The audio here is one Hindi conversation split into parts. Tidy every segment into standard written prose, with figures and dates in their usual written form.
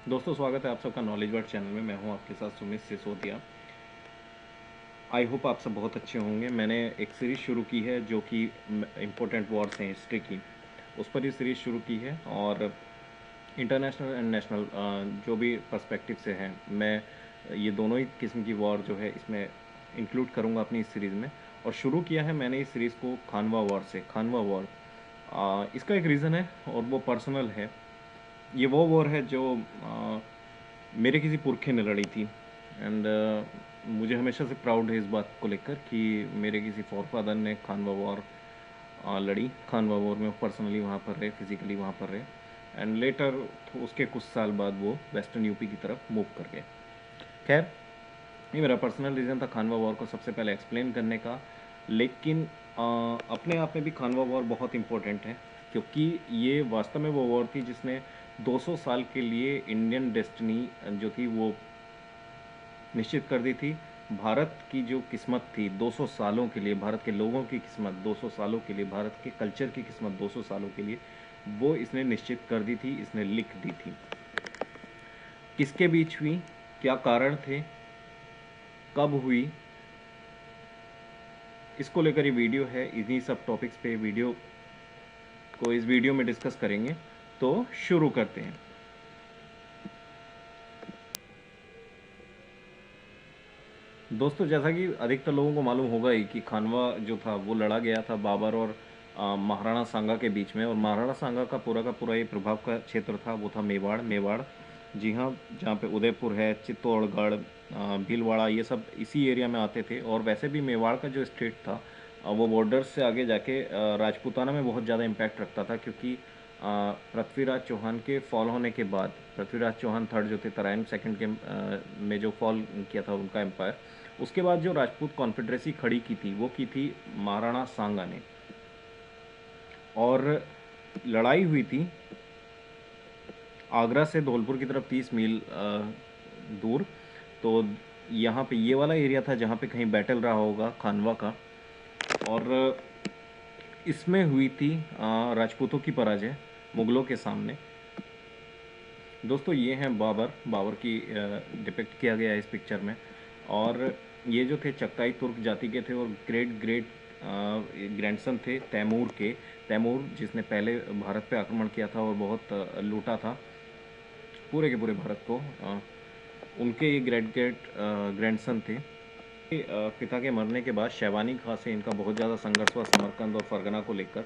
दोस्तों, स्वागत है आप सबका नॉलेज वर्ड चैनल में। मैं हूं आपके साथ सुमित सिसोदिया। आई होप आप सब बहुत अच्छे होंगे। मैंने एक सीरीज़ शुरू की है जो कि इम्पोर्टेंट वॉर्स हैं हिस्ट्री की, उस पर ये सीरीज़ शुरू की है। और इंटरनेशनल एंड नेशनल जो भी पर्सपेक्टिव से हैं, मैं ये दोनों ही किस्म की वॉर जो है इसमें इंक्लूड करूँगा अपनी इस सीरीज़ में। और शुरू किया है मैंने इस सीरीज़ को खानवा वॉर से। खानवा वॉर, इसका एक रीज़न है और वो पर्सनल है। ये वो वॉर है जो मेरे किसी पुरखे ने लड़ी थी। एंड मुझे हमेशा से प्राउड है इस बात को लेकर कि मेरे किसी फॉरफादर ने खानवा वॉर लड़ी। खानवा वॉर में पर्सनली वहाँ पर रहे, फिजिकली वहाँ पर रहे। एंड लेटर उसके कुछ साल बाद वो वेस्टर्न यूपी की तरफ मूव कर गए। खैर, ये मेरा पर्सनल रीज़न था खानवा वॉर को सबसे पहले एक्सप्लेन करने का। लेकिन अपने आप में भी खानवा वॉर बहुत इम्पोर्टेंट है, क्योंकि ये वास्तव में वो वॉर थी जिसने 200 साल के लिए इंडियन डेस्टिनी जो थी वो निश्चित कर दी थी। भारत की जो किस्मत थी 200 सालों के लिए, भारत के लोगों की किस्मत 200 सालों के लिए, भारत के कल्चर की किस्मत 200 सालों के लिए, वो इसने निश्चित कर दी थी, इसने लिख दी थी। किसके बीच हुई, क्या कारण थे, कब हुई, इसको लेकर ये वीडियो है। इन्हीं सब टॉपिक्स पे वीडियो को इस वीडियो में डिस्कस करेंगे। तो शुरू करते हैं। दोस्तों, जैसा कि अधिकतर लोगों को मालूम होगा ही कि खानवा जो था वो लड़ा गया था बाबर और महाराणा सांगा के बीच में। और महाराणा सांगा का पूरा ये प्रभाव का क्षेत्र था, वो था मेवाड़। मेवाड़, जी हाँ, जहाँ पे उदयपुर है, चित्तौड़गढ़, भीलवाड़ा, ये सब इसी एरिया में आते थे। और वैसे भी मेवाड़ का जो स्टेट था वो बॉर्डर्स से आगे जाके राजपूताना में बहुत ज़्यादा इम्पैक्ट रखता था, क्योंकि पृथ्वीराज चौहान के फॉल होने के बाद, पृथ्वीराज चौहान थर्ड जो थे, तराइन सेकंड के में जो फॉल किया था उनका एम्पायर, उसके बाद जो राजपूत कॉन्फेडरेसी खड़ी की थी वो की थी महाराणा सांगा ने। और लड़ाई हुई थी आगरा से धौलपुर की तरफ 30 मील दूर। तो यहाँ पे ये वाला एरिया था जहाँ पे कहीं बैटल रहा होगा खानवा का। और इसमें हुई थी राजपूतों की पराजय मुगलों के सामने। दोस्तों, ये हैं बाबर। बाबर की डिपिक्ट किया गया है इस पिक्चर में। और ये जो थे चगताई तुर्क जाति के थे और ग्रेट ग्रेट ग्रैंडसन थे तैमूर के। तैमूर जिसने पहले भारत पे आक्रमण किया था और बहुत लूटा था पूरे के पूरे भारत को। उनके ये ग्रेट ग्रेट ग्रैंडसन थे। पिता के मरने के बाद शैवानी खां से इनका बहुत ज़्यादा संघर्ष हुआ समरकंद और फरगना को लेकर।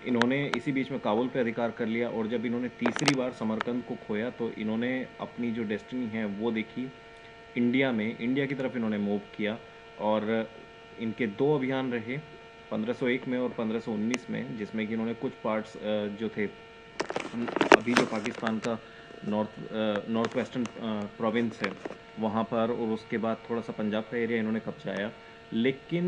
इन्होंने इसी बीच में काबुल पे अधिकार कर लिया। और जब इन्होंने तीसरी बार समरकंद को खोया तो इन्होंने अपनी जो डेस्टिनी है वो देखी इंडिया में। इंडिया की तरफ इन्होंने मूव किया। और इनके दो अभियान रहे, 1501 में और 1519 में, जिसमें कि इन्होंने कुछ पार्ट्स जो थे अभी जो पाकिस्तान का नॉर्थ वेस्टर्न प्रोविंस है वहाँ पर, और उसके बाद थोड़ा सा पंजाब का एरिया इन्होंने कब्जाया। लेकिन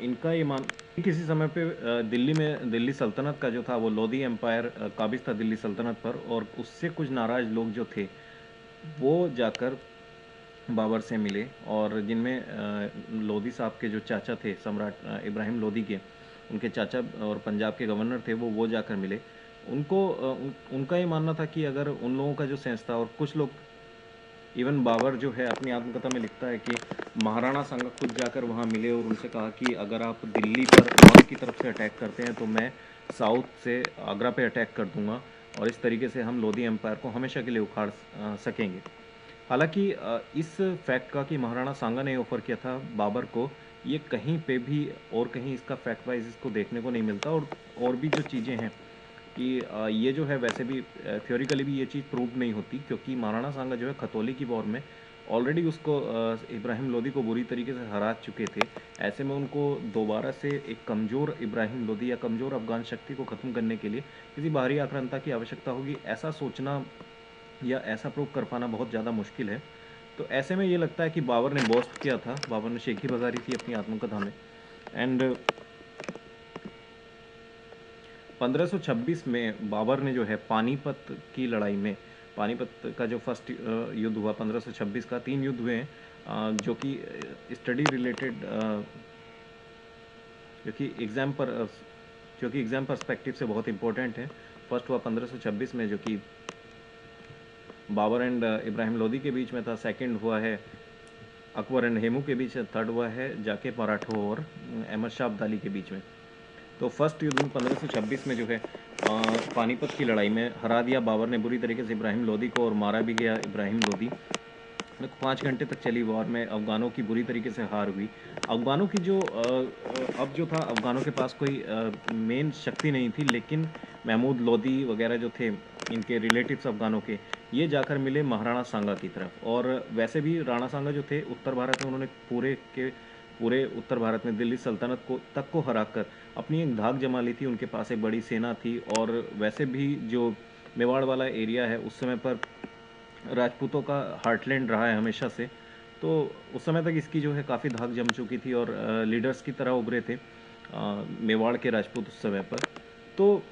इनका ये मान किसी समय पे दिल्ली में, दिल्ली सल्तनत का जो था वो लोधी एम्पायर काबिज था दिल्ली सल्तनत पर। और उससे कुछ नाराज लोग जो थे वो जाकर बाबर से मिले। और जिनमें लोधी साहब के जो चाचा थे, सम्राट इब्राहिम लोधी के, उनके चाचा और पंजाब के गवर्नर थे, वो जाकर मिले। उनका ये मानना था कि अगर उन लोगों का जो सेंस था, और कुछ लोग, इवन बाबर जो है अपनी आत्मकथा में लिखता है कि महाराणा सांगा खुद जाकर वहाँ मिले और उनसे कहा कि अगर आप दिल्ली पर नॉर्थ की तरफ से अटैक करते हैं तो मैं साउथ से आगरा पे अटैक कर दूंगा, और इस तरीके से हम लोधी एम्पायर को हमेशा के लिए उखाड़ सकेंगे। हालांकि इस फैक्ट का कि महाराणा सांगा ने ऑफर किया था बाबर को, ये कहीं पे भी और कहीं इसका फैक्ट वाइज इसको देखने को नहीं मिलता। और भी जो चीज़ें हैं कि ये जो है वैसे भी थ्योरिकली भी ये चीज़ प्रूव नहीं होती, क्योंकि महाराणा सांगा जो है खतौली की वॉर में ऑलरेडी उसको इब्राहिम लोदी को बुरी तरीके से हरा चुके थे। ऐसे में उनको दोबारा से एक कमज़ोर इब्राहिम लोदी या कमज़ोर अफगान शक्ति को ख़त्म करने के लिए किसी बाहरी आक्रांता की आवश्यकता होगी, ऐसा सोचना या ऐसा प्रूव कर पाना बहुत ज़्यादा मुश्किल है। तो ऐसे में ये लगता है कि बाबर ने बोस्ट किया था, बाबर ने शेखी बजारी थी अपनी आत्मकथा में। एंड 1526 में बाबर ने जो है पानीपत की लड़ाई में, पानीपत का जो फर्स्ट युद्ध हुआ 1526 का, 3 युद्ध हुए हैं जो कि स्टडी रिलेटेड, जो कि एग्ज़ाम पर जो कि एग्ज़ाम पर्सपेक्टिव से बहुत इंपॉर्टेंट है। फर्स्ट हुआ 1526 में, जो कि बाबर एंड इब्राहिम लोदी के बीच में था, सेकंड हुआ है अकबर एंड हेमू के बीच, थर्ड हुआ है जाके मराठों और अहमद शाह अब्दाली के बीच में। तो फर्स्ट युद्ध में 1526 में जो है पानीपत की लड़ाई में हरा दिया बाबर ने बुरी तरीके से इब्राहिम लोदी को, और मारा भी गया इब्राहिम लोदी। 5 घंटे तक चली वॉर में अफगानों की बुरी तरीके से हार हुई। अफगानों की जो अब जो था, अफगानों के पास कोई मेन शक्ति नहीं थी, लेकिन महमूद लोदी वगैरह जो थे इनके रिलेटिव्स अफगानों के, ये जाकर मिले महाराणा सांगा की तरफ। और वैसे भी राणा सांगा जो थे उत्तर भारत में, उन्होंने पूरे उत्तर भारत में दिल्ली सल्तनत को हराकर अपनी एक धाक जमा ली थी। उनके पास एक बड़ी सेना थी, और वैसे भी जो मेवाड़ वाला एरिया है उस समय पर राजपूतों का हार्टलैंड रहा है हमेशा से। तो उस समय तक इसकी जो है काफ़ी धाक जम चुकी थी, और लीडर्स की तरह उभरे थे मेवाड़ के राजपूत उस समय पर। तो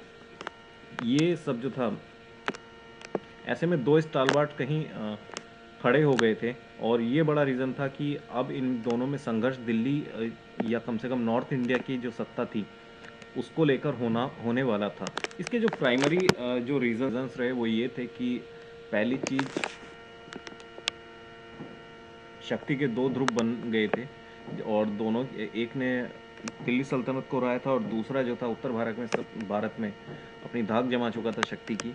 ये सब जो था, ऐसे में दो स्टालवार्ट कहीं खड़े हो गए थे, और ये बड़ा रीज़न था कि अब इन दोनों में संघर्ष दिल्ली या कम से कम नॉर्थ इंडिया की जो सत्ता थी उसको लेकर होने वाला था। इसके जो प्राइमरी जो रीजंस रहे वो ये थे कि पहली चीज़, शक्ति के दो ध्रुव बन गए थे, और दोनों, एक ने दिल्ली सल्तनत को हराया था और दूसरा जो था उत्तर भारत में अपनी धाक जमा चुका था शक्ति की।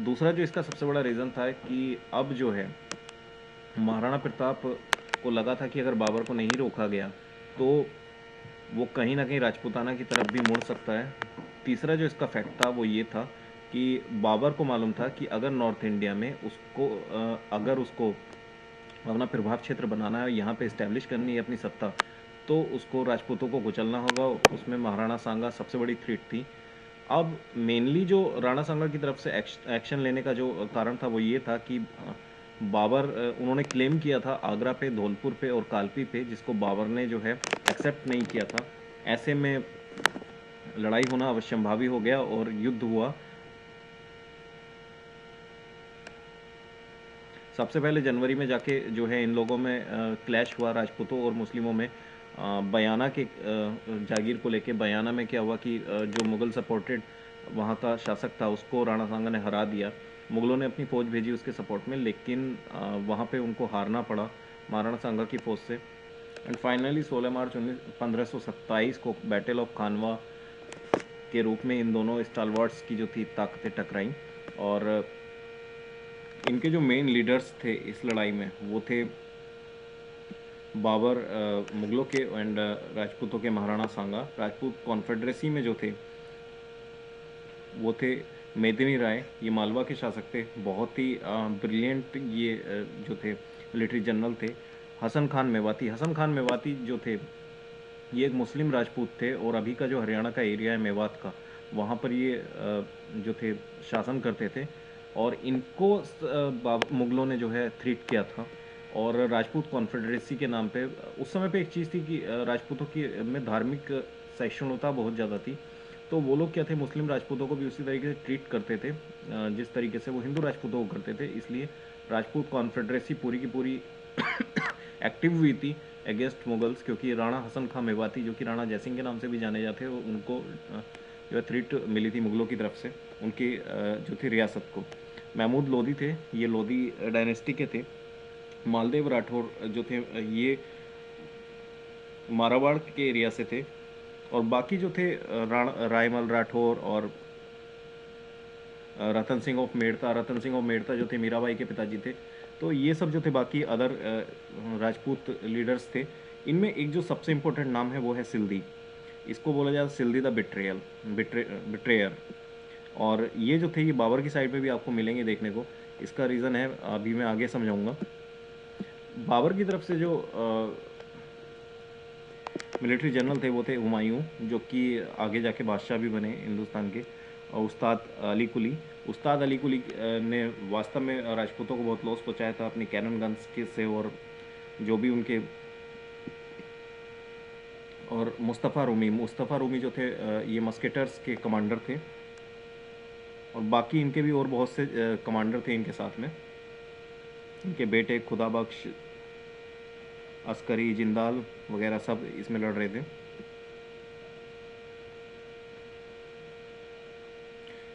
दूसरा जो इसका सबसे बड़ा रीज़न था कि अब जो है महाराणा प्रताप को लगा था कि अगर बाबर को नहीं रोका गया तो वो कहीं ना कहीं राजपूताना की तरफ भी मुड़ सकता है। तीसरा जो इसका फैक्ट था वो ये था कि बाबर को मालूम था कि अगर नॉर्थ इंडिया में अगर उसको अपना प्रभाव क्षेत्र बनाना है, यहाँ पे इस्टेब्लिश करनी है अपनी सत्ता, तो उसको राजपूतों को कुचलना होगा। उसमें महाराणा सांगा सबसे बड़ी थ्रेट थी। अब मेनली जो राणा सांगा की तरफ से एक्शन लेने का जो कारण था वो ये था कि बाबर, उन्होंने क्लेम किया था आगरा पे, धौलपुर पे और कालपी पे, जिसको बाबर ने जो है एक्सेप्ट नहीं किया था। ऐसे में लड़ाई होना अवश्यंभावी हो गया और युद्ध हुआ। सबसे पहले जनवरी में जाके जो है इन लोगों में क्लैश हुआ, राजपूतों और मुस्लिमों में। बयाना के जागीर को लेके बयाना में क्या हुआ कि जो मुग़ल सपोर्टेड वहाँ का शासक था उसको राणा सांगा ने हरा दिया। मुग़लों ने अपनी फ़ौज भेजी उसके सपोर्ट में, लेकिन वहाँ पे उनको हारना पड़ा महाराणा सांगा की फ़ौज से। एंड फाइनली 16 मार्च 1527 को बैटल ऑफ खानवा के रूप में इन दोनों स्टालवर्ट्स की जो थी ताकतें टकराईं। और इनके जो मेन लीडर्स थे इस लड़ाई में वो थे बाबर, मुग़लों के, एंड राजपूतों के महाराणा सांगा। राजपूत कॉन्फेडरेसी में जो थे वो थे मेदिनी राय, ये मालवा के शासक थे, बहुत ही ब्रिलियंट ये जो थे मिलिट्री जनरल थे। हसन खान मेवाती जो थे ये एक मुस्लिम राजपूत थे, और अभी का जो हरियाणा का एरिया है मेवात का, वहाँ पर ये जो थे शासन करते थे। और इनको मुग़लों ने जो है थ्रीट किया था। और राजपूत कॉन्फेडरेसी के नाम पे उस समय पे एक चीज़ थी कि राजपूतों की में धार्मिक सहिष्णुता बहुत ज़्यादा थी। तो वो लोग क्या थे, मुस्लिम राजपूतों को भी उसी तरीके से ट्रीट करते थे जिस तरीके से वो हिंदू राजपूतों को करते थे। इसलिए राजपूत कॉन्फेडरेसी पूरी की पूरी एक्टिव हुई थी अगेंस्ट मुगल्स, क्योंकि राणा हसन खां मेवाती, जो कि राणा जयसिंह के नाम से भी जाने जाते, उनको जो है थ्रीट मिली थी मुग़लों की तरफ से उनकी जो थी रियासत को। महमूद लोदी थे, ये लोदी डायनेस्टी के थे। मालदेव राठौर जो थे ये मारवाड़ के एरिया से थे। और बाकी जो थे रायमल राठौर और रतन सिंह ऑफ मेड़ता जो थे मीराबाई के पिताजी थे। तो ये सब जो थे बाकी अदर राजपूत लीडर्स थे। इनमें एक जो सबसे इम्पोर्टेंट नाम है वो है सिल्दी। इसको बोला जाता है सिल्दी द बिट्रेयर। और ये जो थे ये बाबर की साइड पे भी आपको मिलेंगे देखने को। इसका रीज़न है अभी मैं आगे समझाऊंगा। बाबर की तरफ से जो मिलिट्री जनरल थे वो थे हुमायूं, जो कि आगे जाके बादशाह भी बने हिंदुस्तान के। और उस्ताद अली कुली ने वास्तव में राजपूतों को बहुत लॉस पहुंचाया था अपनी कैनन गन्स के से। और जो भी उनके, और मुस्तफ़ा रूमी जो थे ये मस्केटर्स के कमांडर थे। और बाकी इनके भी और बहुत से कमांडर थे इनके साथ में। इनके बेटे खुदाबख्श, अस्करी, जिंदाल वगैरह सब इसमें लड़ रहे थे।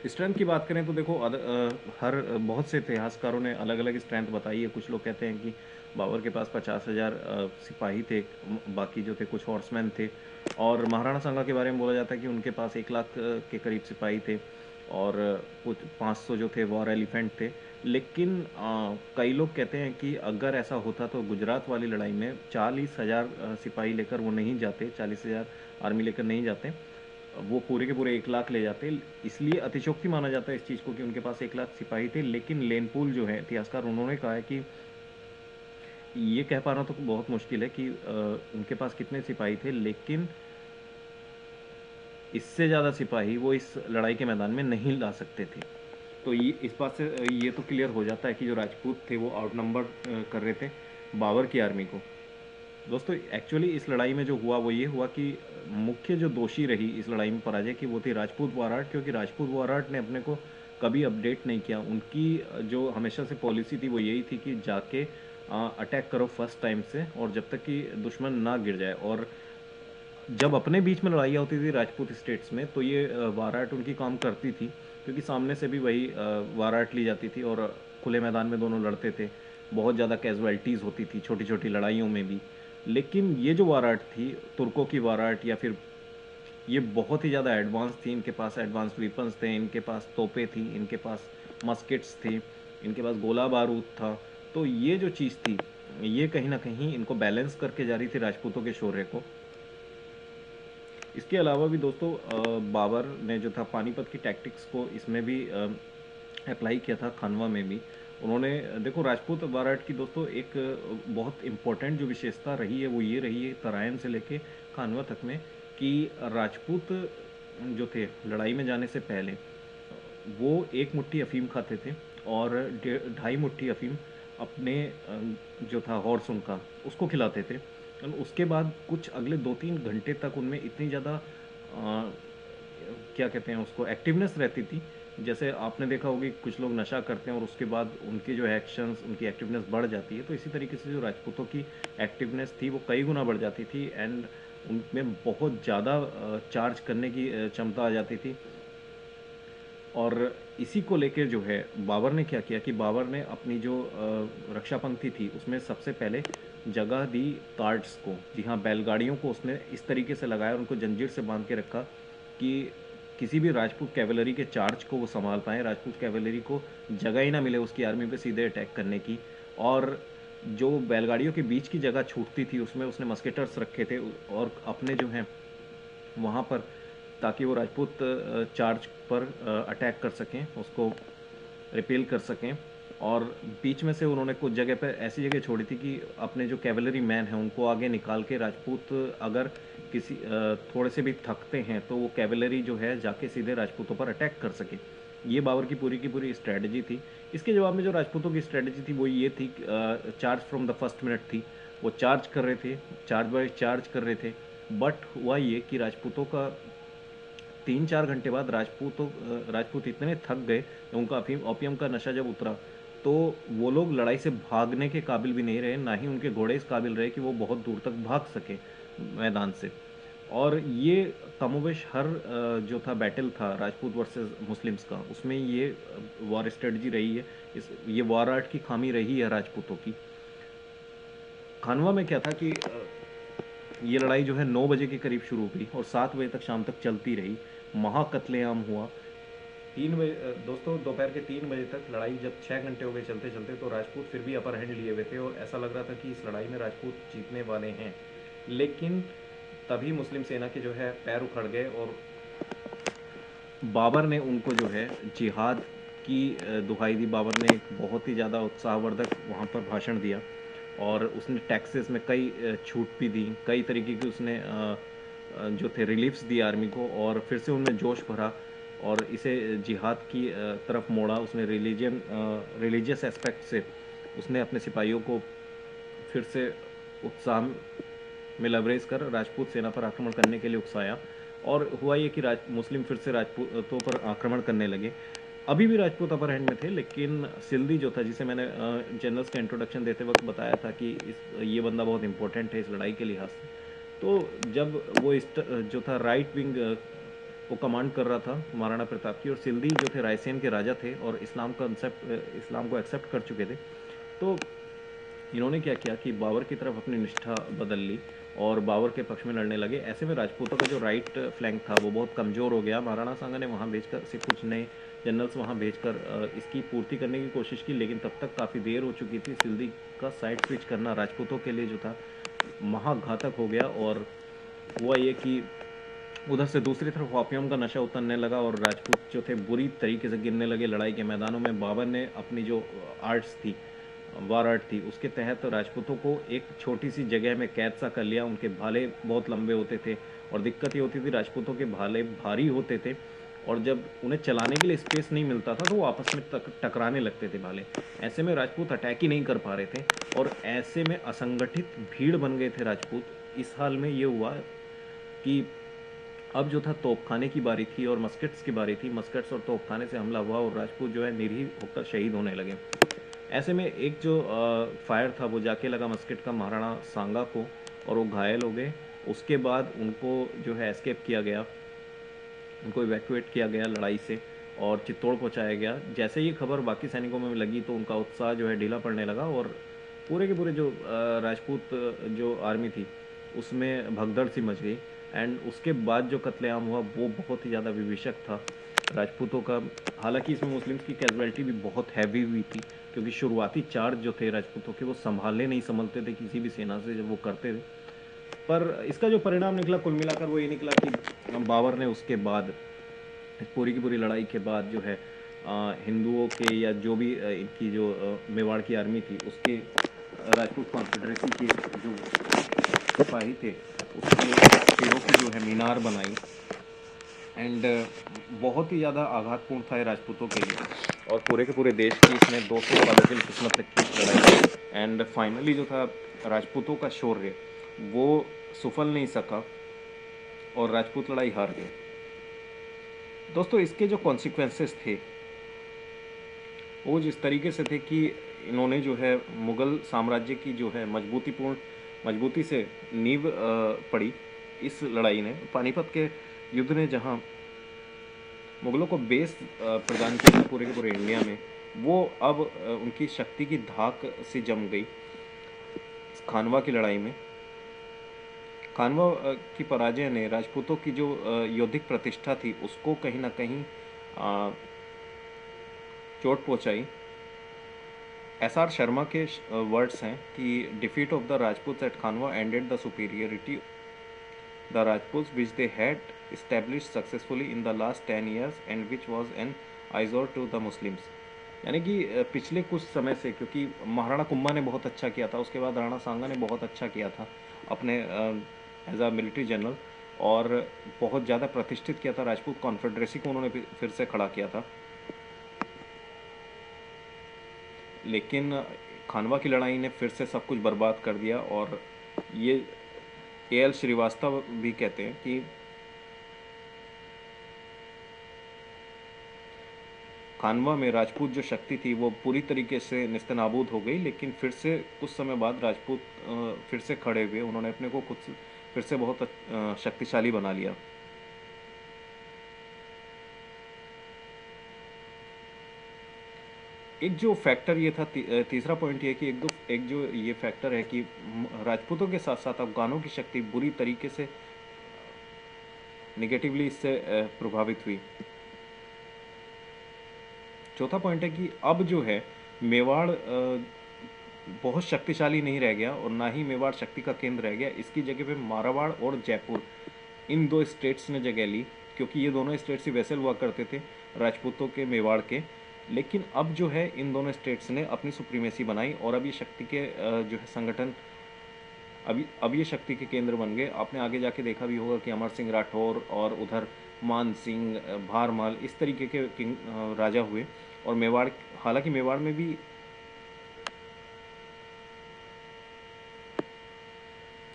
स्ट्रेंथ की बात करें तो देखो हर बहुत से इतिहासकारों ने अलग अलग स्ट्रेंथ बताई है। कुछ लोग कहते हैं कि बाबर के पास 50,000 सिपाही थे, बाकी जो थे कुछ हॉर्समैन थे। और महाराणा सांगा के बारे में बोला जाता है कि उनके पास 1 लाख के करीब सिपाही थे, और कुछ 500 जो थे वॉर एलिफेंट थे। लेकिन कई लोग कहते हैं कि अगर ऐसा होता तो गुजरात वाली लड़ाई में 40,000 सिपाही लेकर वो नहीं जाते, 40,000 आर्मी लेकर नहीं जाते, वो पूरे के पूरे 1 लाख ले जाते। इसलिए अतिशयोक्ति माना जाता है इस चीज़ को कि उनके पास 1 लाख सिपाही थे। लेकिन लेनपूल जो है इतिहासकार, उन्होंने कहा है कि ये कह पाना तो बहुत मुश्किल है कि उनके पास कितने सिपाही थे, लेकिन इससे ज़्यादा सिपाही वो इस लड़ाई के मैदान में नहीं ला सकते थे। तो ये इस बात से ये तो क्लियर हो जाता है कि जो राजपूत थे वो आउटनंबर कर रहे थे बाबर की आर्मी को। दोस्तों एक्चुअली इस लड़ाई में जो हुआ वो ये हुआ कि मुख्य जो दोषी रही इस लड़ाई में पराजय की वो थी राजपूत वाराट, क्योंकि राजपूत वाराट ने अपने को कभी अपडेट नहीं किया। उनकी जो हमेशा से पॉलिसी थी वो यही थी कि जाके अटैक करो फर्स्ट टाइम से, और जब तक कि दुश्मन ना गिर जाए। और जब अपने बीच में लड़ाइयाँ होती थी राजपूत स्टेट्स में, तो ये वाराट उनकी काम करती थी, क्योंकि सामने से भी वही वाराट ली जाती थी और खुले मैदान में दोनों लड़ते थे। बहुत ज़्यादा कैजुअलिटीज़ होती थी छोटी छोटी लड़ाइयों में भी। लेकिन ये जो वाराट थी, तुर्कों की वाराट, या फिर ये बहुत ही ज़्यादा एडवांस थी। इनके पास एडवांस वेपन्स थे, इनके पास तोपें थी, इनके पास मस्केट्स थे, इनके पास गोला बारूद था। तो ये जो चीज़ थी, ये कहीं ना कहीं इनको बैलेंस करके जा रही थी राजपूतों के शौर्य को। इसके अलावा भी दोस्तों बाबर ने जो था पानीपत की टैक्टिक्स को इसमें भी अप्लाई किया था, खानवा में भी। उन्होंने देखो राजपूत वाराट की दोस्तों एक बहुत इम्पोर्टेंट जो विशेषता रही है वो ये रही है तराइन से लेके खानवा तक में, कि राजपूत जो थे लड़ाई में जाने से पहले वो 1 मुट्ठी अफीम खाते थे, और 2.5 मुट्ठी अफीम अपने जो था हॉर्स उनका उसको खिलाते थे। और उसके बाद कुछ अगले 2-3 घंटे तक उनमें इतनी ज़्यादा क्या कहते हैं उसको, एक्टिवनेस रहती थी। जैसे आपने देखा होगा कि कुछ लोग नशा करते हैं और उसके बाद उनके जो एक्शंस, उनकी एक्टिवनेस बढ़ जाती है। तो इसी तरीके से जो राजपूतों की एक्टिवनेस थी वो कई गुना बढ़ जाती थी, एंड उनमें बहुत ज़्यादा चार्ज करने की क्षमता आ जाती थी। और इसी को लेकर जो है बाबर ने क्या किया कि बाबर ने अपनी जो रक्षा पंक्ति थी उसमें सबसे पहले जगह दी कार्ड्स को। जी हाँ, बैलगाड़ियों को उसने इस तरीके से लगाया, उनको जंजीर से बांध के रखा कि किसी भी राजपूत कैवलरी के चार्ज को वो संभाल पाएँ, राजपूत कैवलरी को जगह ही ना मिले उसकी आर्मी पे सीधे अटैक करने की। और जो बैलगाड़ियों के बीच की जगह छूटती थी उसमें उसने मस्केटर्स रखे थे, और अपने जो हैं वहाँ पर, ताकि वो राजपूत चार्ज पर अटैक कर सकें, उसको रिपेल कर सकें। और बीच में से उन्होंने कुछ जगह पर ऐसी जगह छोड़ी थी कि अपने जो कैवलरी मैन हैं उनको आगे निकाल के राजपूत अगर किसी थोड़े से भी थकते हैं तो वो कैवलरी जो है जाके सीधे राजपूतों पर अटैक कर सके। ये बाबर की पूरी स्ट्रैटेजी थी। इसके जवाब में जो राजपूतों की स्ट्रैटेजी थी वो ये थी, charge from the first minute थी। वो चार्ज कर रहे थे, चार्ज बाय चार्ज कर रहे थे। बट हुआ ये कि राजपूतों का 3-4 घंटे बाद राजपूत इतने थक गए, उनका ओपियम का नशा जब उतरा, तो वो लोग लड़ाई से भागने के काबिल भी नहीं रहे, ना ही उनके घोड़े इस काबिल रहे कि वो बहुत दूर तक भाग सके मैदान से। और ये कमोबेश हर जो था बैटल था राजपूत वर्सेस मुस्लिम्स का, उसमें ये वॉर स्ट्रेटजी रही है। ये वॉर आर्ट की खामी रही है राजपूतों की। खानवा में क्या था कि ये लड़ाई जो है 9 बजे के करीब शुरू हुई और 7 बजे तक शाम तक चलती रही। महाकत्लेआम हुआ। 3 बजे दोस्तों दोपहर के 3 बजे तक लड़ाई, जब 6 घंटे हो गए चलते चलते, तो राजपूत फिर भी अपर हैंड लिए हुए थे और ऐसा लग रहा था कि इस लड़ाई में राजपूत जीतने वाले हैं। लेकिन तभी मुस्लिम सेना के जो है पैर उखड़ गए, और बाबर ने उनको जो है जिहाद की दुहाई दी। बाबर ने एक बहुत ही ज़्यादा उत्साहवर्धक वहाँ पर भाषण दिया, और उसने टैक्सेस में कई छूट भी दी, कई तरीके की उसने जो थे रिलीफ्स दी आर्मी को, और फिर से उनमें जोश भरा और इसे जिहाद की तरफ मोड़ा। उसने रिलीजियस एस्पेक्ट से उसने अपने सिपाहियों को फिर से उत्साह में लबरेज कर राजपूत सेना पर आक्रमण करने के लिए उकसाया। और हुआ ये कि मुस्लिम फिर से राजपूतों पर आक्रमण करने लगे। अभी भी राजपूत अपर हैंड में थे, लेकिन सिल्दी जो था, जिसे मैंने जनरल्स का इंट्रोडक्शन देते वक्त बताया था कि ये बंदा बहुत इंपॉर्टेंट है इस लड़ाई के लिहाज से। तो जब वो जो था राइट विंग वो कमांड कर रहा था महाराणा प्रताप की, और सिल्दी जो थे रायसेन के राजा थे और इस्लाम को एक्सेप्ट कर चुके थे। तो इन्होंने क्या किया कि बाबर की तरफ अपनी निष्ठा बदल ली और बाबर के पक्ष में लड़ने लगे। ऐसे में राजपूतों का जो राइट फ्लैंक था वो बहुत कमज़ोर हो गया। महाराणा सांगा ने वहाँ भेजकर से कुछ नए जनरल्स वहाँ भेजकर इसकी पूर्ति करने की कोशिश की, लेकिन तब तक काफ़ी देर हो चुकी थी। सिल्दी का साइड स्विच करना राजपूतों के लिए जो था महाघातक हो गया, और हुआ ये कि उधर से दूसरी तरफ ओपियम का नशा उतरने लगा और राजपूत जो थे बुरी तरीके से गिरने लगे लड़ाई के मैदानों में। बाबर ने अपनी जो आर्ट्स थी, वार आर्ट थी, उसके तहत राजपूतों को एक छोटी सी जगह में कैद सा कर लिया। उनके भाले बहुत लंबे होते थे और दिक्कत ये होती थी राजपूतों के भाले भारी होते थे, और जब उन्हें चलाने के लिए स्पेस नहीं मिलता था तो वो आपस में टकराने लगते थे भाले। ऐसे में राजपूत अटैक ही नहीं कर पा रहे थे और ऐसे में असंगठित भीड़ बन गए थे राजपूत। इस हाल में ये हुआ कि अब जो था तोपखाने की बारी थी और मस्केट्स की बारी थी। मस्केट्स और तोपखाने से हमला हुआ और राजपूत जो है निरीह होकर शहीद होने लगे। ऐसे में एक जो फायर था वो जाके लगा मस्केट का महाराणा सांगा को और वो घायल हो गए। उसके बाद उनको जो है एस्केप किया गया, उनको इवैक्यूएट किया गया लड़ाई से और चित्तौड़ पहुंचाया गया। जैसे ये खबर बाकी सैनिकों में लगी तो उनका उत्साह जो है ढीला पड़ने लगा और पूरे के पूरे जो राजपूत जो आर्मी थी उसमें भगदड़ सी मच गई। एंड उसके बाद जो कत्लेआम हुआ वो बहुत ही ज़्यादा विभीषक था राजपूतों का। हालांकि इसमें मुस्लिम्स की कैजुअलिटी भी बहुत हैवी हुई थी, क्योंकि शुरुआती चार्ज जो थे राजपूतों के वो संभालने नहीं समझते थे किसी भी सेना से जब वो करते थे। पर इसका जो परिणाम निकला कुल मिलाकर वो ये निकला कि बाबर ने उसके बाद पूरी की पूरी लड़ाई के बाद जो है हिंदुओं के या जो भी इनकी जो मेवाड़ की आर्मी थी उसके राजपूत कॉन्फेडरेसी के जो सिपाही थे उसके शेरों की जो है मीनार बनाई। एंड बहुत ही ज़्यादा आघातपूर्ण था ये राजपूतों के लिए और पूरे के पूरे देश की इसने 200 सालों के लिए किस्मत रखी इस लड़ाई। एंड फाइनली जो था राजपूतों का शौर्य वो सफल नहीं सका और राजपूत लड़ाई हार गए। दोस्तों इसके जो कॉन्सिक्वेंसेस थे वो जिस तरीके से थे कि इन्होंने जो है मुग़ल साम्राज्य की जो है मजबूती से नींव पड़ी इस लड़ाई ने। पानीपत के युद्ध ने जहां मुग़लों को बेस प्रदान किया था पूरे के पूरे इंडिया में, वो अब उनकी शक्ति की धाक से जम गई खानवा की लड़ाई में। खानवा की पराजय ने राजपूतों की जो यौद्धिक प्रतिष्ठा थी उसको कहीं ना कहीं चोट पहुंचाई। एस.आर. शर्मा के वर्ड्स हैं कि defeat of the Rajput at Khanwa ended the superiority the Rajput which they had established successfully in the last 10 years and which was an eyesore to the Muslims। यानी कि पिछले कुछ समय से, क्योंकि महाराणा कुंभा ने बहुत अच्छा किया था, उसके बाद राणा सांगा ने बहुत अच्छा किया था अपने एज अ मिलिट्री जनरल और बहुत ज़्यादा प्रतिष्ठित किया था राजपूत कॉन्फेडरेसी को, उन्होंने फिर से खड़ा किया था। लेकिन खानवा की लड़ाई ने फिर से सब कुछ बर्बाद कर दिया और ये A.L. श्रीवास्तव भी कहते हैं कि खानवा में राजपूत जो शक्ति थी वो पूरी तरीके से निस्तनाबूद हो गई, लेकिन फिर से कुछ समय बाद राजपूत फिर से खड़े हुए, उन्होंने अपने को खुद फिर से बहुत शक्तिशाली बना लिया। एक जो फैक्टर ये था तीसरा पॉइंट ये कि एक जो ये फैक्टर है कि राजपूतों के साथ साथ अफगानों की शक्ति बुरी तरीके से नेगेटिवली इससे प्रभावित हुई। चौथा पॉइंट है कि अब जो है मेवाड़ बहुत शक्तिशाली नहीं रह गया और ना ही मेवाड़ शक्ति का केंद्र रह गया। इसकी जगह पे मारवाड़ और जयपुर इन दो स्टेट्स ने जगह ली, क्योंकि ये दोनों स्टेट्स ही वैसे हुआ करते थे राजपूतों के मेवाड़ के। लेकिन अब जो है इन दोनों स्टेट्स ने अपनी सुप्रीमेसी बनाई और अब ये शक्ति के जो है संगठन अब ये शक्ति के केंद्र बन गए। आपने आगे जाके देखा भी होगा कि अमर सिंह राठौर और उधर मान सिंह, भारमाल, इस तरीके के किंग राजा हुए और मेवाड़, हालांकि मेवाड़ में भी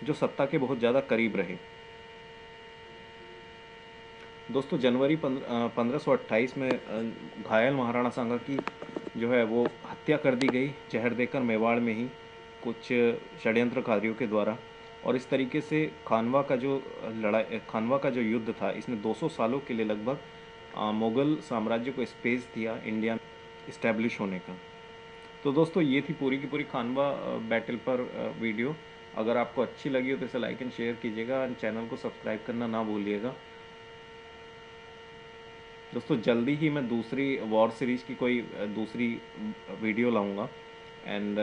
जो सत्ता के बहुत ज़्यादा करीब रहे। दोस्तों जनवरी 1528 में घायल महाराणा सांगा की जो है वो हत्या कर दी गई जहर देकर मेवाड़ में ही कुछ षड्यंत्रकारियों के द्वारा। और इस तरीके से खानवा का जो युद्ध था, इसने 200 सालों के लिए लगभग मुग़ल साम्राज्य को स्पेस दिया इंडिया इस्टेब्लिश होने का। तो दोस्तों ये थी पूरी की पूरी खानवा बैटल पर वीडियो। अगर आपको अच्छी लगी हो तो इसे लाइक एंड शेयर कीजिएगा एंड चैनल को सब्सक्राइब करना ना भूलिएगा। दोस्तों जल्दी ही मैं दूसरी वॉर सीरीज की कोई दूसरी वीडियो लाऊंगा एंड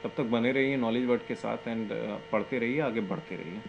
तब तक बने रहिए नॉलेज वर्ड के साथ एंड पढ़ते रहिए, आगे बढ़ते रहिए।